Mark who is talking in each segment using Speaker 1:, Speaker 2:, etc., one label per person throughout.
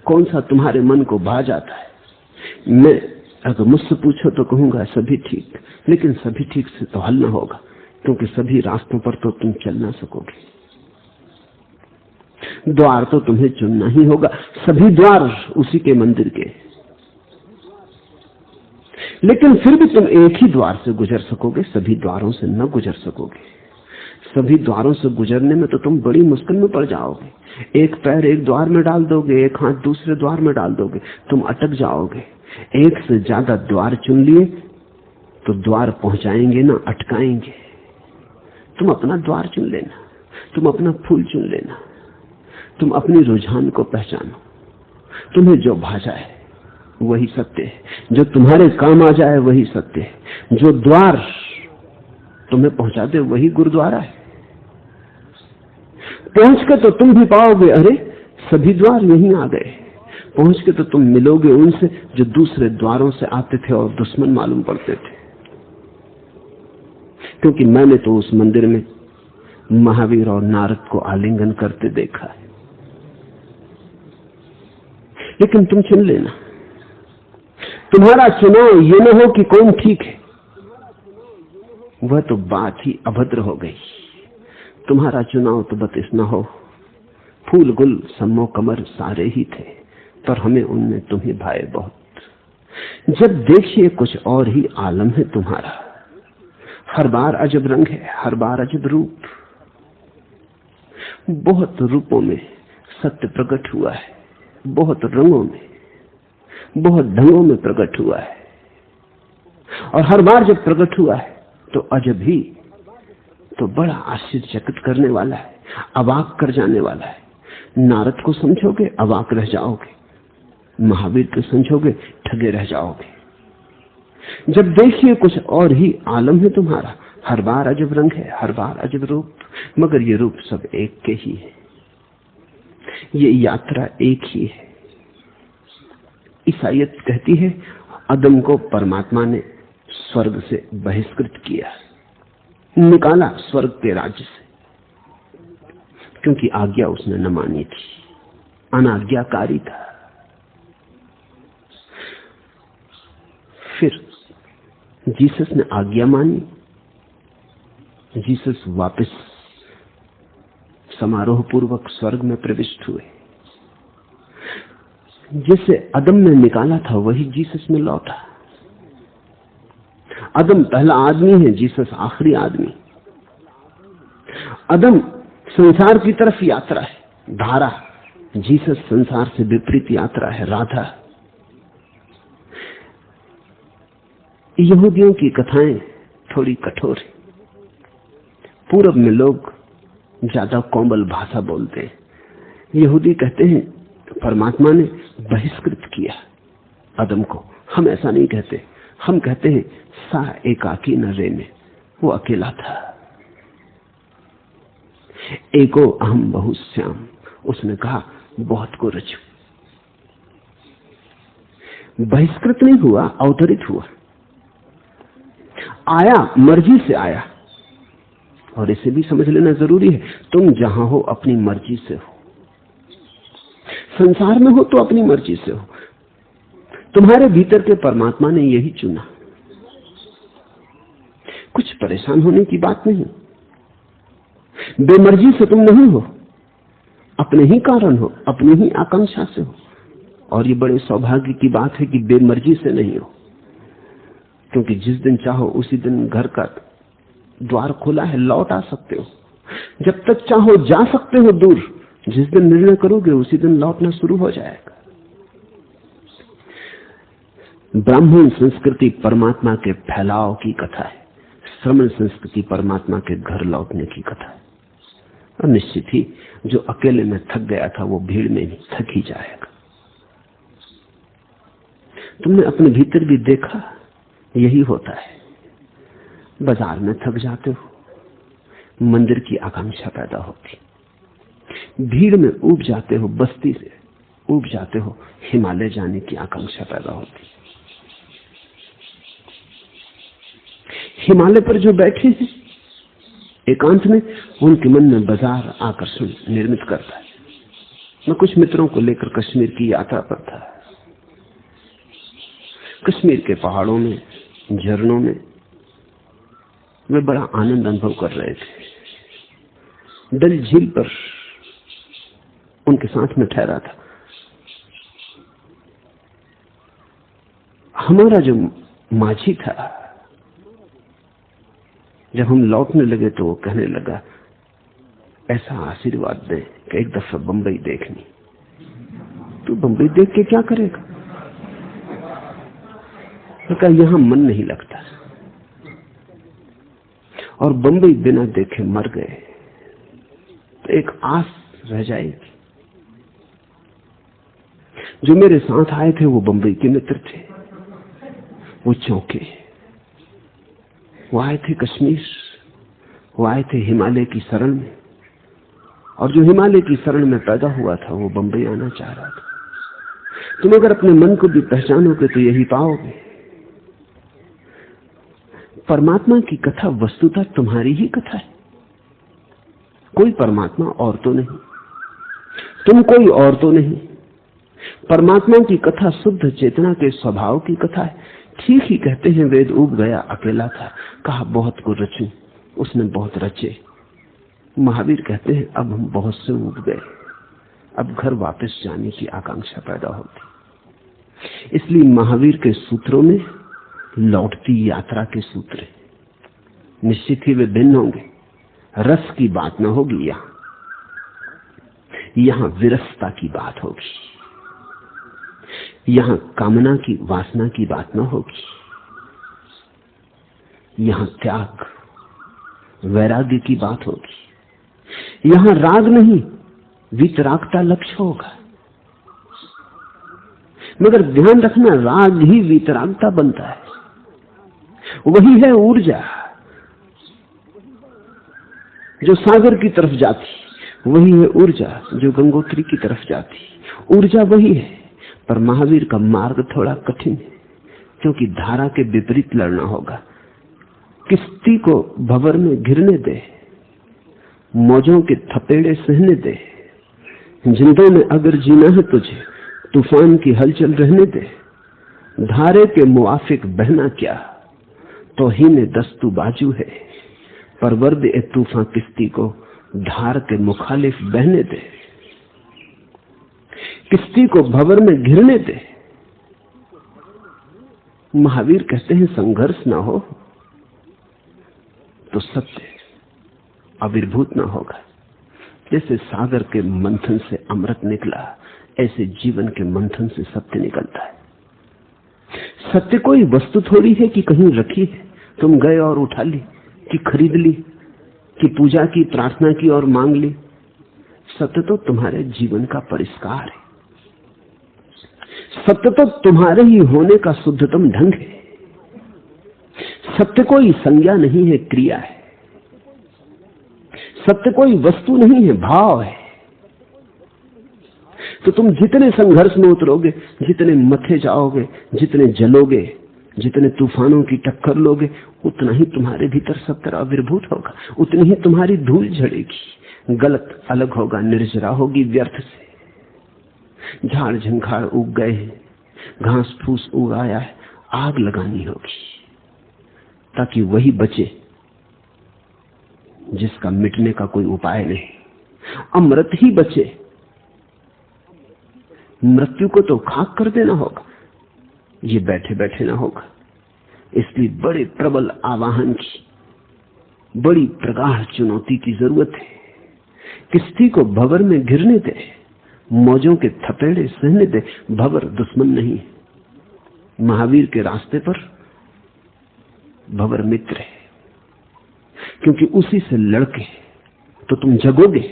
Speaker 1: कौन सा तुम्हारे मन को भा जाता है? मैं अगर मुझसे पूछो तो कहूंगा सभी ठीक, लेकिन सभी ठीक से तो हल ना होगा, क्योंकि सभी रास्तों पर तो तुम चल ना सकोगे। द्वार तो तुम्हें चुनना ही होगा, सभी द्वार उसी के मंदिर के, लेकिन फिर भी तुम एक ही द्वार से गुजर सकोगे, सभी द्वारों से न गुजर सकोगे। सभी द्वारों से गुजरने में तो तुम बड़ी मुश्किल में पड़ जाओगे। एक पैर एक द्वार में डाल दोगे, एक हाथ दूसरे द्वार में डाल दोगे, तुम अटक जाओगे। एक से ज्यादा द्वार चुन लिए तो द्वार पहुंचाएंगे ना अटकाएंगे। तुम अपना द्वार चुन लेना, तुम अपना फूल चुन लेना, तुम अपनी रुझान को पहचानो। तुम्हें जो भा जाए वही सत्य है, जो तुम्हारे काम आ जाए वही सत्य है। जो द्वार तुम्हें पहुंचा दे वही गुरुद्वारा है। पहुंच के तो तुम भी पाओगे, अरे सभी द्वार यहीं आ गए। पहुंच के तो तुम मिलोगे उनसे जो दूसरे द्वारों से आते थे और दुश्मन मालूम पड़ते थे। क्योंकि मैंने तो उस मंदिर में महावीर और नारद को आलिंगन करते देखा है। लेकिन तुम चुन लेना, तुम्हारा चुनाव ये न हो कि कौन ठीक है, वह तो बात ही अभद्र हो गई। तुम्हारा चुनाव तो बस इतना हो, फूल गुल सम्मो कमर सारे ही थे, पर हमें उनमें तुम ही भाए बहुत। जब देखिए कुछ और ही आलम है तुम्हारा, हर बार अजब रंग है, हर बार अजब रूप। बहुत रूपों में सत्य प्रकट हुआ है, बहुत रंगों में, बहुत ढंगों में प्रकट हुआ है, और हर बार जब प्रकट हुआ है तो अजब ही, तो बड़ा आश्चर्यचकित करने वाला है, अवाक कर जाने वाला है। नारद को समझोगे अवाक रह जाओगे, महावीर को समझोगे ठगे रह जाओगे। जब देखिए कुछ और ही आलम है तुम्हारा, हर बार अजब रंग है, हर बार अजब रूप, मगर ये रूप सब एक के ही है, ये यात्रा एक ही है। ईसाईयत कहती है आदम को परमात्मा ने स्वर्ग से बहिष्कृत किया, निकाला स्वर्ग के राज्य से, क्योंकि आज्ञा उसने न मानी थी, अनाज्ञाकारी था। फिर जीसस ने आज्ञा मानी, जीसस वापस समारोह पूर्वक स्वर्ग में प्रविष्ट हुए। जिसे आदम ने निकाला था वही जीसस में लौटा। आदम पहला आदमी है, जीसस आखिरी आदमी। आदम संसार की तरफ यात्रा है, धारा, जीसस संसार से विपरीत यात्रा है, राधा। यहूदियों की कथाएं थोड़ी कठोर है। पूरब में लोग ज्यादा कोमल भाषा बोलते हैं। यहूदी कहते हैं परमात्मा ने बहिष्कृत किया आदम को। हम ऐसा नहीं कहते, हम कहते हैं सा एकाकी न रेने, वो अकेला था। एको अहम बहुश्याम, उसने कहा बहुत को रचू। बहिष्कृत नहीं हुआ, अवतरित हुआ, आया, मर्जी से आया। और इसे भी समझ लेना जरूरी है, तुम जहां हो अपनी मर्जी से हो, संसार में हो तो अपनी मर्जी से हो। तुम्हारे भीतर के परमात्मा ने यही चुना। कुछ परेशान होने की बात नहीं, बेमर्जी से तुम नहीं हो, अपने ही कारण हो, अपनी ही आकांक्षा से हो। और ये बड़े सौभाग्य की बात है कि बेमर्जी से नहीं हो, क्योंकि जिस दिन चाहो उसी दिन घर का द्वार खुला है, लौट आ सकते हो। जब तक चाहो जा सकते हो दूर, जिस दिन निर्णय करोगे उसी दिन लौटना शुरू हो जाएगा। ब्राह्मण संस्कृति परमात्मा के फैलाव की कथा है, श्रमण संस्कृति परमात्मा के घर लौटने की कथा है। और निश्चित ही जो अकेले में थक गया था वो भीड़ में भी थक ही जाएगा। तुमने अपने भीतर भी देखा, यही होता है। बाजार में थक जाते हो, मंदिर की आकांक्षा पैदा होती, भीड़ में ऊब जाते हो, बस्ती से ऊब जाते हो, हिमालय जाने की आकांक्षा पैदा होती। हिमालय पर जो बैठे हैं एकांत में, उनके मन में बाजार आकर्षण निर्मित करता है। मैं कुछ मित्रों को लेकर कश्मीर की यात्रा पर था। कश्मीर के पहाड़ों में, झरनों में वे बड़ा आनंद अनुभव कर रहे थे। डल झील पर उनके साथ में ठहरा था। हमारा जो माझी था, जब हम लौटने लगे तो वो कहने लगा, ऐसा आशीर्वाद दे कि एक दफा बंबई देखनी। तू बंबई देख के क्या करेगा? तो कहा यहां मन नहीं लगता, और बंबई बिना देखे मर गए तो एक आस रह जाएगी। जो मेरे साथ आए थे वो बंबई के मित्र थे। वो चौंके, वो आए थे कश्मीर, वो आए थे हिमालय की शरण में, और जो हिमालय की शरण में पैदा हुआ था वो बंबई आना चाह रहा था। तुम अगर अपने मन को भी पहचानोगे तो यही पाओगे, परमात्मा की कथा वस्तुतः तुम्हारी ही कथा है। कोई परमात्मा और तो नहीं, तुम कोई और तो नहीं। परमात्मा की कथा शुद्ध चेतना के स्वभाव की कथा है। ठीक ही कहते हैं वेद, उब गया अकेला था, कहा बहुत को रचूं, उसने बहुत रचे। महावीर कहते हैं अब हम बहुत से उब गए, अब घर वापस जाने की आकांक्षा पैदा होती। इसलिए महावीर के सूत्रों में लौटती यात्रा के सूत्र निश्चित ही वे भिन्न होंगे। रस की बात न होगी, यहां विरसता की बात होगी, यहां कामना की, वासना की बात न होगी, यहां त्याग वैराग्य की बात होगी। यहां राग नहीं, वीतरागता लक्ष्य होगा। मगर ध्यान रखना, राग ही वीतरागता बनता है। वही है ऊर्जा जो सागर की तरफ जाती, वही है ऊर्जा जो गंगोत्री की तरफ जाती। ऊर्जा वही है, पर महावीर का मार्ग थोड़ा कठिन है, क्योंकि धारा के विपरीत लड़ना होगा। किश्ती को भंवर में घिरने दे, मौजों के थपेड़े सहने दे, जिंदों में अगर जीना है तुझे, तूफान की हलचल रहने दे। धारे के मुआफिक बहना क्या, तो ही ने दस्तू बाजू है, पर वर्द ए तूफान किश्ती को धार के मुखालिफ बहने दे। किश्ती को भंवर में घिरने दे। महावीर कहते हैं संघर्ष ना हो तो सत्य आविर्भूत ना होगा। जैसे सागर के मंथन से अमृत निकला, ऐसे जीवन के मंथन से सत्य निकलता है। सत्य कोई वस्तु थोड़ी है कि कहीं रखी है, तुम गए और उठा ली, कि खरीद ली, कि पूजा की, प्रार्थना की और मांग ली। सत्य तो तुम्हारे जीवन का परिष्कार है। सत्य तो तुम्हारे ही होने का शुद्धतम ढंग है। सत्य कोई संज्ञा नहीं है, क्रिया है। सत्य कोई वस्तु नहीं है, भाव है। तो तुम जितने संघर्ष में उतरोगे, जितने मथे जाओगे, जितने जलोगे, जितने तूफानों की टक्कर लोगे, उतना ही तुम्हारे भीतर सत्य आविर्भूत होगा, उतनी ही तुम्हारी धूल झड़ेगी, गलत अलग होगा, निर्जरा होगी व्यर्थ से। झाड़ झंखाड़ उग गए हैं, घास फूस उग आया है, आग लगानी होगी ताकि वही बचे जिसका मिटने का कोई उपाय नहीं। अमृत ही बचे, मृत्यु को तो खाक कर देना होगा, ये बैठे बैठे ना होगा। इसलिए बड़े प्रबल आवाहन की, बड़ी प्रगाढ़ चुनौती की जरूरत है। किश्ती को भंवर में घिरने दे, मौजों के थपेड़े सहने दे। भंवर दुश्मन नहीं है, महावीर के रास्ते पर भंवर मित्र है, क्योंकि उसी से लड़के तो तुम जगोगे,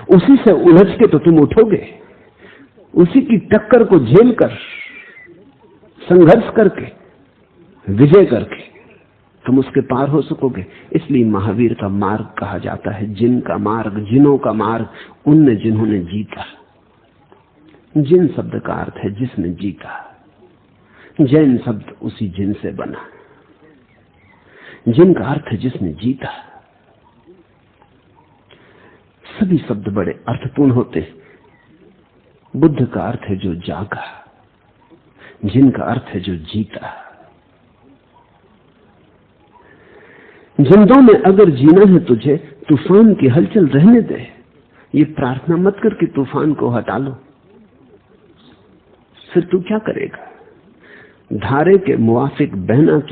Speaker 1: उसी से उलझ के तो तुम उठोगे, उसी की टक्कर को झेलकर, संघर्ष करके, विजय करके तुम उसके पार हो सकोगे। इसलिए महावीर का मार्ग कहा जाता है जिन का मार्ग, जिनों का मार्ग, उनने जिन्होंने जीता। जिन शब्द का अर्थ है जिसने जीता। जैन शब्द उसी जिन से बना। जिन का अर्थ है जिसने जीता। सभी शब्द बड़े अर्थपूर्ण होते हैं, बुद्ध का अर्थ है जो जागा, जिनका अर्थ है जो जीता। जिंदों में अगर जीना है तुझे, तूफान की हलचल रहने दे। ये प्रार्थना मत कर कि तूफान को हटा लो, फिर तू क्या करेगा? धारे के मुआफिक बहना